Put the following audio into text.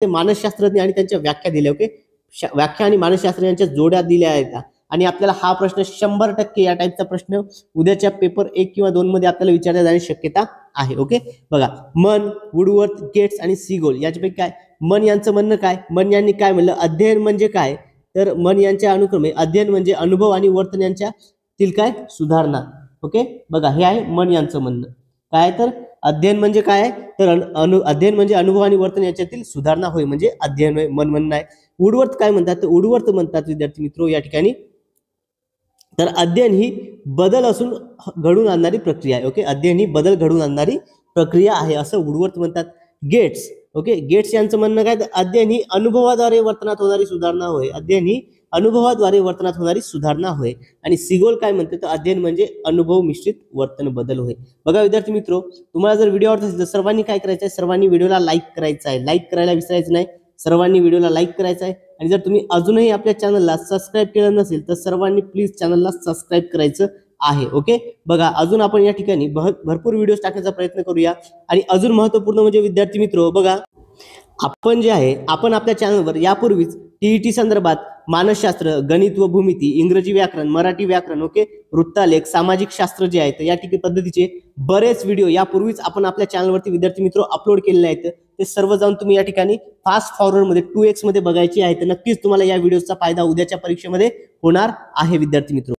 ते मानसशास्त्रज्ञ आणि त्यांच्या व्याख्या दिल्या. ओके, व्याख्या आणि मानसशास्त्रज्ञांच्या जोड्या दिल्या आहेत. आणि आपल्याला हा प्रश्न 100% या टाईपचा प्रश्न उद्याच्या पेपर 1 किंवा 2 मध्ये आपल्याला विचारला जाण्याची शक्यता आहे. ओके, बघा, मन, वुडवर्थ, गेट्स आणि सीगोल याच्यापैकी काय? मन यांचं म्हणणं काय? मन यांनी काय म्हणलं? अध्ययन म्हणजे काय? तर मन यांच्या अनुक्रमे अध्ययन म्हणजे अनुभव आणि वर्तन यांच्यातील काय? सुधारणा. ओके, बघा, हे आहे मन यांचं म्हणणं. काय? तर अध्ययन म्हणजे काय? तर अध्ययन म्हणजे अनुभव आणि वर्तन याच्यातील सुधारणा होय, म्हणजे अध्ययन होय, मन म्हणणं आहे. वुडवर्थ काय म्हणतात? तर वुडवर्थ म्हणतात विद्यार्थी मित्रो या ठिकाणी, तर अध्ययन ही बदल असून घडून आणणारी प्रक्रिया आहे. ओके, अध्ययन ही बदल घडून आणणारी प्रक्रिया आहे असं वुडवर्थ म्हणतात. गेट्स, ओके, गेट्स यांचं म्हणणं काय? तर अध्ययन ही अनुभवाद्वारे वर्तनात होणारी सुधारणा होय. अध्ययन ही अनुभवाद्वारे वर्तनात होणारी सुधारणा होय. आणि सिगोल काय म्हणते? तर अध्ययन म्हणजे अनुभव मिश्रित वर्तन बदल होय. बघा विद्यार्थी मित्रो, तुम्हाला जर व्हिडिओ आवडत असेल तर सर्वांनी काय करायचं आहे? सर्वांनी व्हिडिओला लाईक करायचं आहे. लाईक करायला विसरायचं नाही. सर्वांनी व्हिडिओला लाईक करायचं आहे. आणि जर तुम्ही अजूनही आपल्या चॅनलला सबस्क्राईब केलं नसेल तर सर्वांनी प्लीज चॅनलला सबस्क्राईब करायचं आहे. ओके, बघा, अजून आपण या ठिकाणी भरपूर व्हिडिओज टाकण्याचा प्रयत्न करूया. आणि अजून महत्त्वपूर्ण म्हणजे विद्यार्थी मित्रो, बघा, आपण जे आहे आपण आपल्या चॅनलवर यापूर्वीच टीईटी संदर्भात मानसशास्त्र, गणित व भूमिती, इंग्रजी व्याकरण, मराठी व्याकरण, ओके, वृत्तालेख, सामाजिक शास्त्र जे आहे या ठिकाणी पद्धतीचे बरेच व्हिडिओ यापूर्वीच आपण आपल्या चॅनलवरती विद्यार्थी मित्रो अपलोड केलेले आहेत. ते सर्व जाऊन तुम्ही या ठिकाणी फास्ट फॉरवर्ड मध्ये 2x मध्ये बघायचे आहे. तर नक्कीच तुम्हाला या व्हिडिओचा फायदा उद्याच्या परीक्षेमध्ये होणार आहे विद्यार्थी मित्रो.